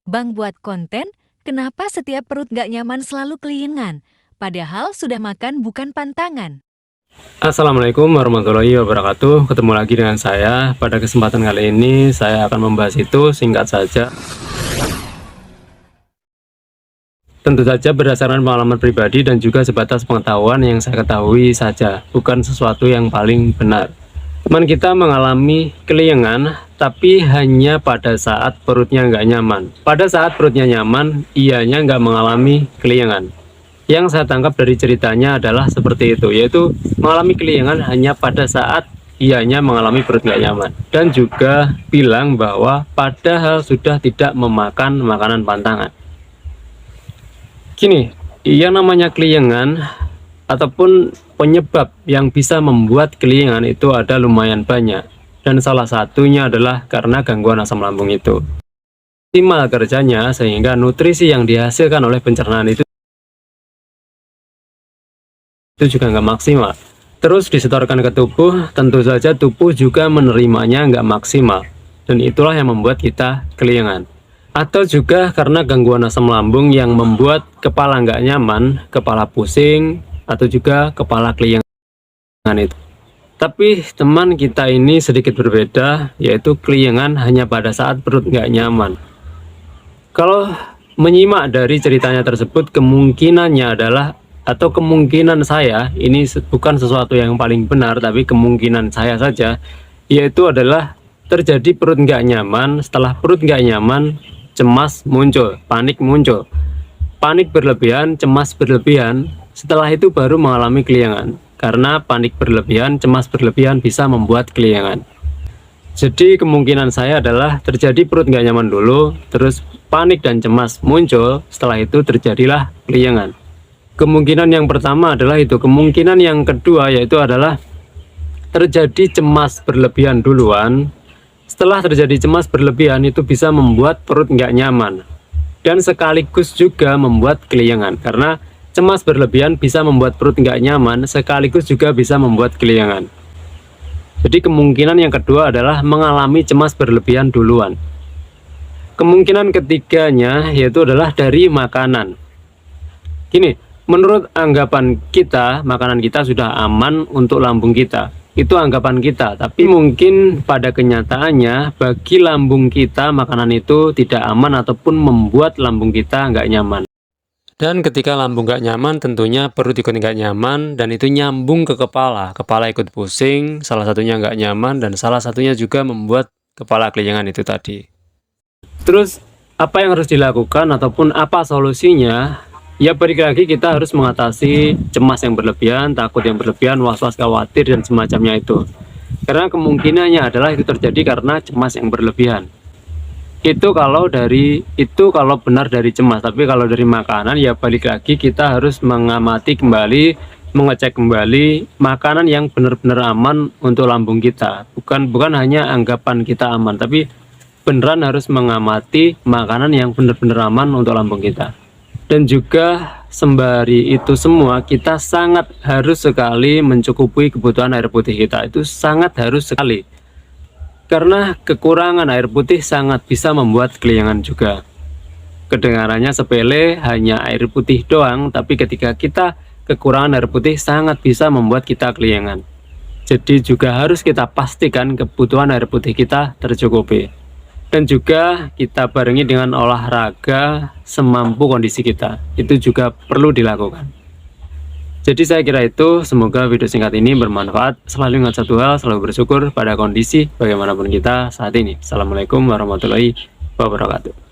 Bang buat konten, kenapa setiap perut gak nyaman selalu kelingan? Padahal sudah makan bukan pantangan. Assalamualaikum warahmatullahi wabarakatuh. Ketemu lagi dengan saya. Pada kesempatan kali ini saya akan membahas itu singkat saja. Tentu saja berdasarkan pengalaman pribadi dan juga sebatas pengetahuan yang saya ketahui saja, bukan sesuatu yang paling benar. Teman kita mengalami kelingan, tapi hanya pada saat perutnya nggak nyaman. Pada saat perutnya nyaman, ianya nggak mengalami kelingan. Yang saya tangkap dari ceritanya adalah seperti itu, yaitu mengalami kelingan hanya pada saat ianya mengalami perut nggak nyaman. Dan juga bilang bahwa padahal sudah tidak memakan makanan pantangan. Gini, yang namanya kelingan ataupun penyebab yang bisa membuat kelingan itu ada lumayan banyak, dan salah satunya adalah karena gangguan asam lambung itu optimal kerjanya, sehingga nutrisi yang dihasilkan oleh pencernaan itu juga nggak maksimal, terus disetorkan ke tubuh. Tentu saja tubuh juga menerimanya nggak maksimal, dan itulah yang membuat kita kelingan. Atau juga karena gangguan asam lambung yang membuat kepala nggak nyaman, kepala pusing, atau juga kepala kelingan itu. Tapi teman kita ini sedikit berbeda, yaitu kelingan hanya pada saat perut nggak nyaman. Kalau menyimak dari ceritanya tersebut, kemungkinannya adalah, atau kemungkinan saya, ini bukan sesuatu yang paling benar, tapi kemungkinan saya saja, yaitu adalah terjadi perut nggak nyaman. Setelah perut nggak nyaman, cemas muncul, panik muncul, panik berlebihan, cemas berlebihan. Setelah itu baru mengalami kelingan, karena panik berlebihan, cemas berlebihan bisa membuat kelingan. Jadi kemungkinan saya adalah terjadi perut nggak nyaman dulu, terus panik dan cemas muncul, setelah itu terjadilah kelingan. Kemungkinan yang pertama adalah itu. Kemungkinan yang kedua yaitu adalah terjadi cemas berlebihan duluan. Setelah terjadi cemas berlebihan, itu bisa membuat perut nggak nyaman, dan sekaligus juga membuat kelingan. Karena cemas berlebihan bisa membuat perut nggak nyaman, sekaligus juga bisa membuat kelingan. Jadi kemungkinan yang kedua adalah mengalami cemas berlebihan duluan. Kemungkinan ketiganya yaitu adalah dari makanan. Gini, menurut anggapan kita, makanan kita sudah aman untuk lambung kita. Itu anggapan kita, tapi mungkin pada kenyataannya bagi lambung kita makanan itu tidak aman ataupun membuat lambung kita nggak nyaman. Dan ketika lambung nggak nyaman, tentunya perut ikut nggak nyaman, dan itu nyambung ke kepala. Kepala ikut pusing, salah satunya nggak nyaman, dan salah satunya juga membuat kepala kelingan itu tadi. Terus apa yang harus dilakukan ataupun apa solusinya? Ya balik lagi, kita harus mengatasi cemas yang berlebihan, takut yang berlebihan, was-was, khawatir, dan semacamnya itu. Karena kemungkinannya adalah itu terjadi karena cemas yang berlebihan. Itu kalau benar dari cemas. Tapi kalau dari makanan, ya balik lagi, kita harus mengamati kembali, mengecek kembali makanan yang benar-benar aman untuk lambung kita. Bukan hanya anggapan kita aman, tapi beneran harus mengamati makanan yang benar-benar aman untuk lambung kita. Dan juga sembari itu semua, kita sangat harus sekali mencukupi kebutuhan air putih kita. Itu sangat harus sekali, karena kekurangan air putih sangat bisa membuat kelingan juga. Kedengarannya sepele, hanya air putih doang, tapi ketika kita kekurangan air putih sangat bisa membuat kita kelingan. Jadi juga harus kita pastikan kebutuhan air putih kita tercukupi. Dan juga kita barengi dengan olahraga semampu kondisi kita. Itu juga perlu dilakukan. Jadi saya kira itu, semoga video singkat ini bermanfaat. Selalu ingat satu hal, selalu bersyukur pada kondisi bagaimanapun kita saat ini. Assalamualaikum warahmatullahi wabarakatuh.